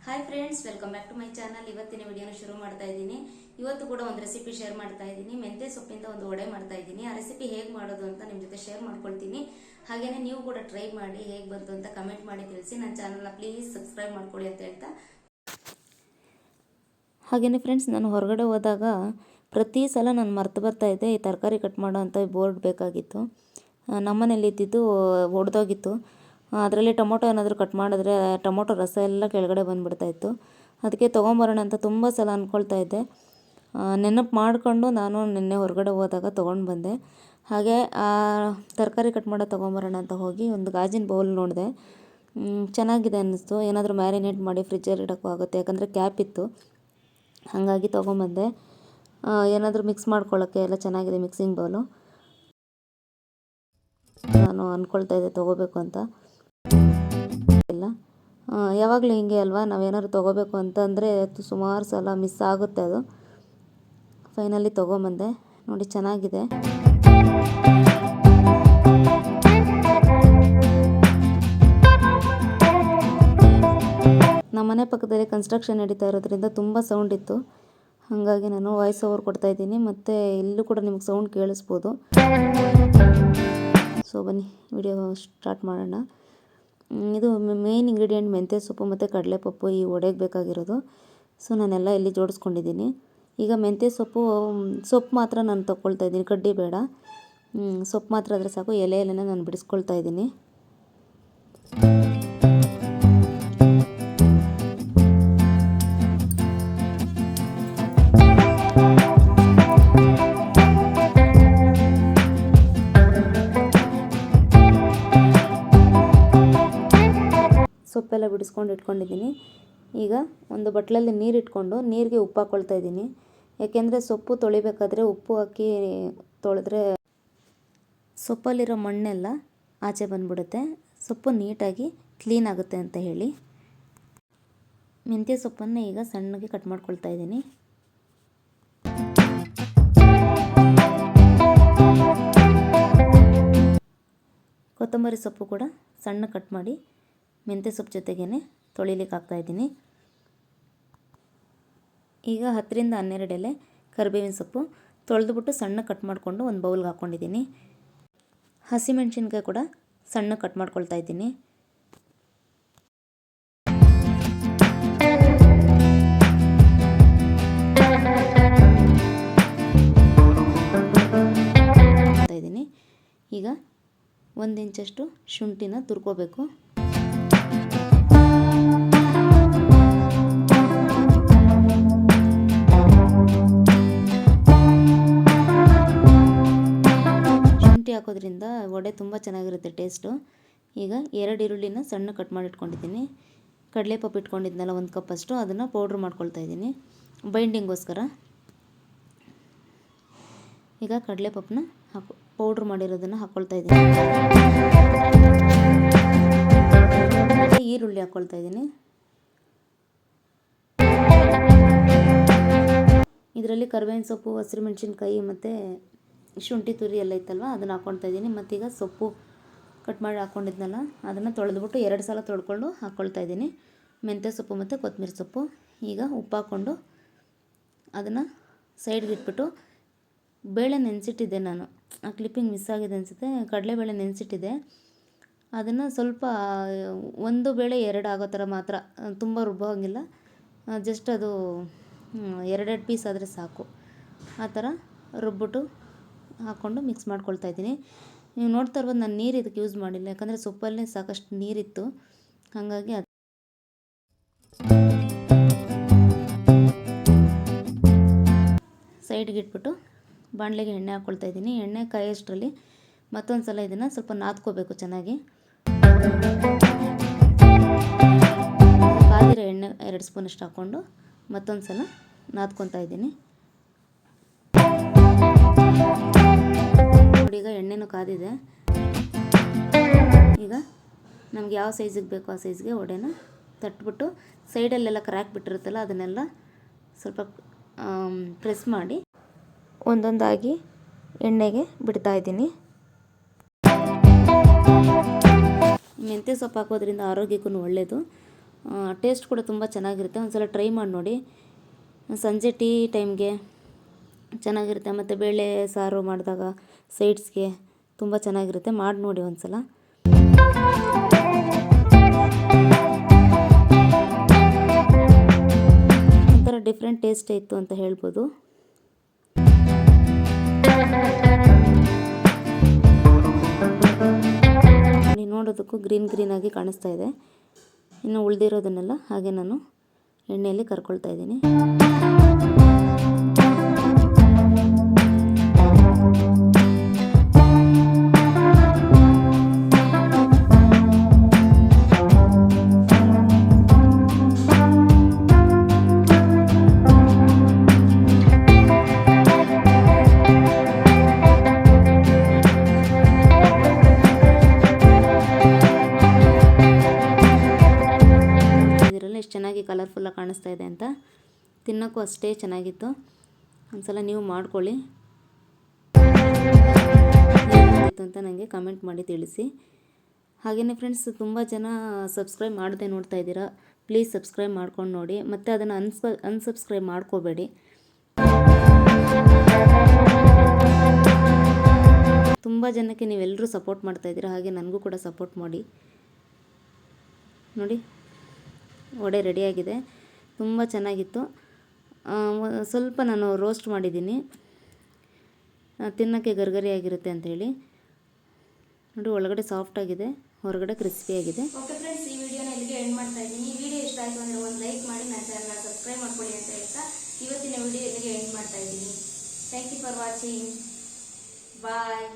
Hi friends, welcome back to my channel. ಇವತ್ತಿನ ವಿಡಿಯೋನ ಶುರು ಮಾಡ್ತಾ ಇದ್ದೀನಿ. ಇವತ್ತು ಕೂಡ ಒಂದು ರೆಸಿಪಿ ಶೇರ್ ಮಾಡ್ತಾ ಇದ್ದೀನಿ. ಮೆಂತ್ಯ ಸೊಪ್ಪಿಂದ ಒಂದು ವಡೆ ಮಾಡ್ತಾ ಇದ್ದೀನಿ. ಆ ರೆಸಿಪಿ ಹೇಗೆ ಮಾಡೋದು ಅಂತ ನಿಮ್ಮ ಜೊತೆ ಶೇರ್ ಮಾಡ್ಕೊಳ್ತೀನಿ. ಹಾಗೇನೆ ನೀವು ಕೂಡ ಟ್ರೈ ಮಾಡಿ ಹೇಗೆ ಬಂತು ಅಂತ ಕಮೆಂಟ್ ಮಾಡಿ ತಿಳಿಸಿ. ನನ್ನ ಚಾನಲ್ನ ಪ್ಲೀಸ್ ಸಬ್ಸ್ಕ್ರೈಬ್ ಮಾಡ್ಕೊಳ್ಳಿ ಅಂತ ಹೇಳ್ತಾ, ಹಾಗೆಯೇ ಫ್ರೆಂಡ್ಸ್, ನಾನು ಹೊರಗಡೆ ಹೋದಾಗ ಪ್ರತಿ ಸಲ ನಾನು ಮರ್ತು ಬರ್ತಾಯಿದ್ದೆ. ಈ ತರಕಾರಿ ಕಟ್ ಮಾಡೋ ಅಂಥ ಬೋರ್ಡ್ ಬೇಕಾಗಿತ್ತು. ನಮ್ಮನೇಲಿ ಇದ್ದಿದ್ದು ಒಡೆದೋಗಿತ್ತು. ಅದರಲ್ಲಿ ಟೊಮೊಟೊ ಏನಾದರೂ ಕಟ್ ಮಾಡಿದ್ರೆ ಟೊಮೊಟೊ ರಸ ಎಲ್ಲ ಕೆಳಗಡೆ ಬಂದುಬಿಡ್ತಾಯಿತ್ತು. ಅದಕ್ಕೆ ತೊಗೊಂಬರೋಣ ಅಂತ ತುಂಬ ಸಲ ಅಂದ್ಕೊಳ್ತಾ ಇದ್ದೆ. ನೆನಪು ಮಾಡಿಕೊಂಡು ನಾನು ನಿನ್ನೆ ಹೊರಗಡೆ ಹೋದಾಗ ತೊಗೊಂಡು ಬಂದೆ. ಹಾಗೆ ತರಕಾರಿ ಕಟ್ ಮಾಡೋ ತೊಗೊಂಬರೋಣ ಅಂತ ಹೋಗಿ ಒಂದು ಗಾಜಿನ ಬೌಲ್ ನೋಡಿದೆ. ಚೆನ್ನಾಗಿದೆ ಅನ್ನಿಸ್ತು. ಏನಾದರೂ ಮ್ಯಾರಿನೇಟ್ ಮಾಡಿ ಫ್ರಿಜ್ಜಲ್ಲಿ ಇಡೋಕ್ಕೂ ಆಗುತ್ತೆ, ಯಾಕಂದರೆ ಕ್ಯಾಪ್ ಇತ್ತು. ಹಾಗಾಗಿ ತೊಗೊಂಬಂದೆ. ಏನಾದರೂ ಮಿಕ್ಸ್ ಮಾಡ್ಕೊಳ್ಳೋಕ್ಕೆ ಎಲ್ಲ ಚೆನ್ನಾಗಿದೆ ಮಿಕ್ಸಿಂಗ್ ಬೌಲು. ನಾನು ಅಂದ್ಕೊಳ್ತಾ ಇದ್ದೆ ತೊಗೋಬೇಕು ಅಂತ. ಇಲ್ಲ, ಯಾವಾಗಲೂ ಹಿಂಗೆ ಅಲ್ವಾ, ನಾವೇನಾದ್ರು ತೊಗೋಬೇಕು ಅಂತಂದರೆ ಸುಮಾರು ಸಲ ಮಿಸ್ ಆಗುತ್ತೆ. ಅದು ಫೈನಲಿ ತೊಗೊಂಬಂದೆ. ನೋಡಿ, ಚೆನ್ನಾಗಿದೆ. ನಮ್ಮನೆ ಪಕ್ಕದಲ್ಲಿ ಕನ್ಸ್ಟ್ರಕ್ಷನ್ ನಡೀತಾ ಇರೋದ್ರಿಂದ ತುಂಬ ಸೌಂಡ್ ಇತ್ತು. ಹಾಗಾಗಿ ನಾನು ವಾಯ್ಸ್ ಓವರ್ ಕೊಡ್ತಾಯಿದ್ದೀನಿ. ಮತ್ತು ಇಲ್ಲೂ ಕೂಡ ನಿಮಗೆ ಸೌಂಡ್ ಕೇಳಿಸ್ಬೋದು. ಸೊ ಬನ್ನಿ ವಿಡಿಯೋ ಸ್ಟಾರ್ಟ್ ಮಾಡೋಣ. ಇದು ಮೇನ್ ಇಂಗ್ರೀಡಿಯೆಂಟ್ ಮೆಂತ್ಯ ಸೊಪ್ಪು ಮತ್ತು ಕಡಲೆಪಪ್ಪು ಈ ವಡೆಗೆ ಬೇಕಾಗಿರೋದು. ಸೊ ನಾನೆಲ್ಲ ಇಲ್ಲಿ ಜೋಡಿಸ್ಕೊಂಡಿದ್ದೀನಿ. ಈಗ ಮೆಂತ್ಯ ಸೊಪ್ಪು ಮಾತ್ರ ನಾನು ತೊಗೊಳ್ತಾ ಇದ್ದೀನಿ, ಕಡ್ಡಿ ಬೇಡ. ಸೊಪ್ಪು ಮಾತ್ರ ಆದರೆ ಸಾಕು. ಎಲೆನ ನಾನು ಬಿಡಿಸ್ಕೊಳ್ತಾ ಇದ್ದೀನಿ. ಸೊಪ್ಪೆಲ್ಲ ಬಿಡಿಸ್ಕೊಂಡು ಇಟ್ಕೊಂಡಿದ್ದೀನಿ. ಈಗ ಒಂದು ಬಟ್ಲಲ್ಲಿ ನೀರು ಇಟ್ಕೊಂಡು ನೀರಿಗೆ ಉಪ್ಪು ಹಾಕ್ಕೊಳ್ತಾ ಇದ್ದೀನಿ. ಯಾಕೆಂದರೆ ಸೊಪ್ಪು ತೊಳಿಬೇಕಾದ್ರೆ ಉಪ್ಪು ಹಾಕಿ ತೊಳೆದ್ರೆ ಸೊಪ್ಪಲ್ಲಿರೋ ಮಣ್ಣೆಲ್ಲ ಆಚೆ ಬಂದುಬಿಡುತ್ತೆ, ಸೊಪ್ಪು ನೀಟಾಗಿ ಕ್ಲೀನ್ ಆಗುತ್ತೆ ಅಂತ ಹೇಳಿ. ಮೆಂತ್ಯ ಸೊಪ್ಪನ್ನು ಈಗ ಸಣ್ಣಗೆ ಕಟ್ ಮಾಡ್ಕೊಳ್ತಾ ಇದ್ದೀನಿ. ಕೊತ್ತಂಬರಿ ಸೊಪ್ಪು ಕೂಡ ಸಣ್ಣ ಕಟ್ ಮಾಡಿ ಮೆಂತ್ಯ ಸೊಪ್ಪು ಜೊತೆಗೇ ತೊಳಿಲಿಕ್ಕೆ ಹಾಕ್ತಾಯಿದ್ದೀನಿ. ಈಗ 10ರಿಂದ 12 ಎಲೆ ಕರಿಬೇವಿನ ಸೊಪ್ಪು ತೊಳೆದುಬಿಟ್ಟು ಸಣ್ಣ ಕಟ್ ಮಾಡಿಕೊಂಡು ಒಂದು ಬೌಲ್ಗೆ ಹಾಕ್ಕೊಂಡಿದ್ದೀನಿ. ಹಸಿಮೆಣಸಿನ್ಕಾಯಿ ಕೂಡ ಸಣ್ಣ ಕಟ್ ಮಾಡ್ಕೊಳ್ತಾ ಇದ್ದೀನಿ. ಈಗ 1 ಇಂಚಷ್ಟು ಶುಂಠಿನ ತುರ್ಕೋಬೇಕು. ಶುಂಠಿ ಹಾಕೋದ್ರಿಂದ ವಡೆ ತುಂಬ ಚೆನ್ನಾಗಿರುತ್ತೆ ಟೇಸ್ಟು. ಈಗ 2 ಈರುಳ್ಳಿನ ಸಣ್ಣ ಕಟ್ ಮಾಡಿ ಇಟ್ಕೊಂಡಿದ್ದೀನಿ. ಕಡಲೆಪಪ್ಪು ಇಟ್ಕೊಂಡಿದ್ನಲ್ಲ 1 ಕಪ್ಪಷ್ಟು, ಅದನ್ನು ಪೌಡ್ರ್ ಮಾಡ್ಕೊಳ್ತಾ ಇದ್ದೀನಿ ಬೈಂಡಿಂಗೋಸ್ಕರ. ಈಗ ಕಡಲೆಪಪ್ಪನ್ನ ಪೌಡ್ರ್ ಮಾಡಿರೋದನ್ನು ಹಾಕ್ಕೊಳ್ತಾ ಇದ್ದೀನಿ. ಈರುಳ್ಳಿ ಹಾಕ್ಕೊಳ್ತಾ ಇದ್ದೀನಿ. ಇದರಲ್ಲಿ ಕರಿಬೇವಿನ ಸೊಪ್ಪು, ಹಸಿರು ಮೆಣಸಿನ್ಕಾಯಿ ಮತ್ತು ಶುಂಠಿ ತುರಿ ಎಲ್ಲ ಇತ್ತಲ್ವ, ಅದನ್ನು ಹಾಕ್ಕೊಳ್ತಾ ಇದ್ದೀನಿ. ಮತ್ತೀಗ ಸೊಪ್ಪು ಕಟ್ ಮಾಡಿ ಹಾಕ್ಕೊಂಡಿದ್ನಲ್ಲ, ಅದನ್ನು ತೊಳೆದ್ಬಿಟ್ಟು 2 ಸಲ ತೊಳ್ಕೊಂಡು ಹಾಕ್ಕೊಳ್ತಾ ಇದ್ದೀನಿ. ಮೆಂತ್ಯ ಸೊಪ್ಪು ಮತ್ತು ಕೊತ್ತಂಬರಿ ಸೊಪ್ಪು. ಈಗ ಉಪ್ಪು ಹಾಕ್ಕೊಂಡು ಅದನ್ನು ಸೈಡ್ಗೆ ಇಟ್ಬಿಟ್ಟು ಬೇಳೆ ನೆನೆಸಿಟ್ಟಿದ್ದೆ ನಾನು. ಆ ಕ್ಲಿಪ್ಪಿಂಗ್ ಮಿಸ್ ಆಗಿದೆ ಅನಿಸುತ್ತೆ. ಕಡಲೆಬೇಳೆ ನೆನೆಸಿಟ್ಟಿದ್ದೆ. ಅದನ್ನು ಸ್ವಲ್ಪ 1 ಬೇಳೆ 2 ಆಗೋ ಥರ ಮಾತ್ರ, ತುಂಬ ರುಬ್ಬೋಂಗಿಲ್ಲ. ಜಸ್ಟ್ ಅದು 2 ಪೀಸ್ ಆದರೆ ಸಾಕು. ಆ ಥರ ರುಬ್ಬಿಟ್ಟು ಹಾಕ್ಕೊಂಡು ಮಿಕ್ಸ್ ಮಾಡ್ಕೊಳ್ತಾ ಇದ್ದೀನಿ. ನೀವು ನೋಡ್ತಾ ಇರ್ಬೋದು, ನಾನು ನೀರು ಇದಕ್ಕೆ ಯೂಸ್ ಮಾಡಿಲ್ಲ, ಯಾಕಂದರೆ ಸೊಪ್ಪಲ್ಲೇ ಸಾಕಷ್ಟು ನೀರಿತ್ತು. ಹಾಗಾಗಿ ಸೈಡ್ಗೆ ಇಟ್ಬಿಟ್ಟು ಬಾಣಲೆಗೆ ಎಣ್ಣೆ ಹಾಕ್ಕೊಳ್ತಾ ಇದ್ದೀನಿ. ಎಣ್ಣೆ ಕಾಯೋಷ್ಟರಲ್ಲಿ ಮತ್ತೊಂದು ಸಲ ಇದನ್ನು ಸ್ವಲ್ಪ ನಾದ್ಕೋಬೇಕು ಚೆನ್ನಾಗಿ. ಕಾದಿರೋ ಎಣ್ಣೆ 2 ಸ್ಪೂನಷ್ಟು ಹಾಕ್ಕೊಂಡು ಮತ್ತೊಂದು ಸಲ ನಾದ್ಕೊತಾ ಇದ್ದೀನಿ. ನೋಡಿ, ಈಗ ಎಣ್ಣೆನೂ ಕಾದಿದೆ. ಈಗ ನಮ್ಗೆ ಯಾವ ಸೈಜಿಗೆ ಬೇಕೋ ಆ ಸೈಜ್ಗೆ ವಡೆನ ತಟ್ಬಿಟ್ಟು ಸೈಡಲ್ಲೆಲ್ಲ ಕ್ರ್ಯಾಕ್ ಬಿಟ್ಟಿರುತ್ತಲ್ಲ, ಅದನ್ನೆಲ್ಲ ಸ್ವಲ್ಪ ಪ್ರೆಸ್ ಮಾಡಿ ಒಂದೊಂದಾಗಿ ಎಣ್ಣೆಗೆ ಬಿಡ್ತಾ ಇದ್ದೀನಿ. ಮೆಂತ್ಯ ಸೊಪ್ಪು ಹಾಕೋದ್ರಿಂದ ಆರೋಗ್ಯಕ್ಕೂ ಒಳ್ಳೆಯದು. ಟೇಸ್ಟ್ ಕೂಡ ತುಂಬ ಚೆನ್ನಾಗಿರುತ್ತೆ. ಒಂದು ಸಲ ಟ್ರೈ ಮಾಡಿ ನೋಡಿ. ಸಂಜೆ ಟೀ ಟೈಮ್ಗೆ ಚೆನ್ನಾಗಿರುತ್ತೆ. ಮತ್ತು ಬೇಳೆ ಸಾರು ಮಾಡಿದಾಗ ಸೈಡ್ಸ್ಗೆ ತುಂಬ ಚೆನ್ನಾಗಿರುತ್ತೆ. ಮಾಡಿ ನೋಡಿ ಒಂದು ಸಲ. ಒಂಥರ ಡಿಫ್ರೆಂಟ್ ಟೇಸ್ಟ್ ಇತ್ತು ಅಂತ ಹೇಳ್ಬೋದು. ನೋಡೋದಕ್ಕೂ ಗ್ರೀನ್ ಆಗಿ ಕಾಣಿಸ್ತಾ ಇದೆ. ಇನ್ನು ಉಳಿದಿರೋದನ್ನೆಲ್ಲ ಹಾಗೆ ನಾನು ಎಣ್ಣೆಯಲ್ಲಿ ಕರ್ಕೊಳ್ತಾ ಇದ್ದೀನಿ. ಎಷ್ಟು ಚೆನ್ನಾಗಿ ಕಲರ್ಫುಲ್ಲಾಗಿ ಕಾಣಿಸ್ತಾ ಇದೆ ಅಂತ. ತಿನ್ನೋಕ್ಕೂ ಅಷ್ಟೇ ಚೆನ್ನಾಗಿತ್ತು. ಒಂದ್ಸಲ ನೀವು ಮಾಡ್ಕೊಳ್ಳಿ. ಹೇಗಿತ್ತು ಅಂತ ನನಗೆ ಕಮೆಂಟ್ ಮಾಡಿ ತಿಳಿಸಿ. ಹಾಗೆಯೇ ಫ್ರೆಂಡ್ಸ್, ತುಂಬ ಜನ ಸಬ್ಸ್ಕ್ರೈಬ್ ಮಾಡದೆ ನೋಡ್ತಾ ಇದ್ದೀರಾ. ಪ್ಲೀಸ್ ಸಬ್ಸ್ಕ್ರೈಬ್ ಮಾಡ್ಕೊಂಡು ನೋಡಿ. ಮತ್ತು ಅದನ್ನು ಅನ್ಸಬ್ಸ್ಕ್ರೈಬ್ ಮಾಡ್ಕೋಬೇಡಿ. ತುಂಬ ಜನಕ್ಕೆ ನೀವೆಲ್ಲರೂ ಸಪೋರ್ಟ್ ಮಾಡ್ತಾಯಿದ್ದೀರಾ. ಹಾಗೆ ನನಗೂ ಕೂಡ ಸಪೋರ್ಟ್ ಮಾಡಿ. ನೋಡಿ, ವಡೆ ರೆಡಿಯಾಗಿದೆ. ತುಂಬ ಚೆನ್ನಾಗಿತ್ತು. ಸ್ವಲ್ಪ ನಾನು ರೋಸ್ಟ್ ಮಾಡಿದ್ದೀನಿ, ತಿನ್ನೋಕ್ಕೆ ಗರ್ಗರಿಯಾಗಿರುತ್ತೆ ಅಂಥೇಳಿ. ನೋಡಿ, ಒಳಗಡೆ ಸಾಫ್ಟಾಗಿದೆ, ಹೊರಗಡೆ ಕ್ರಿಸ್ಪಿಯಾಗಿದೆ. ಓಕೆ ಫ್ರೆಂಡ್ಸ್, ಈ ವಿಡಿಯೋನ ಇಲ್ಲಿಗೆ ಎಂಡ್ ಮಾಡ್ತಾ ಇದ್ದೀನಿ. ಈ ವಿಡಿಯೋ ಇಷ್ಟ ಆಯಿತು ಅಂದರೆ ಒಂದು ಲೈಕ್ ಮಾಡಿ, ನನ್ನ ಚಾನಲ್ನ ಸಬ್ಸ್ಕ್ರೈಬ್ ಮಾಡ್ಕೊಳ್ಳಿ ಅಂತ ಹೇಳ್ತಾ ಇವತ್ತಿನ ವಿಡಿಯೋ ಇಲ್ಲಿಗೆ ಎಂಡ್ ಮಾಡ್ತಾ ಇದ್ದೀನಿ. Thank you for watching. Bye.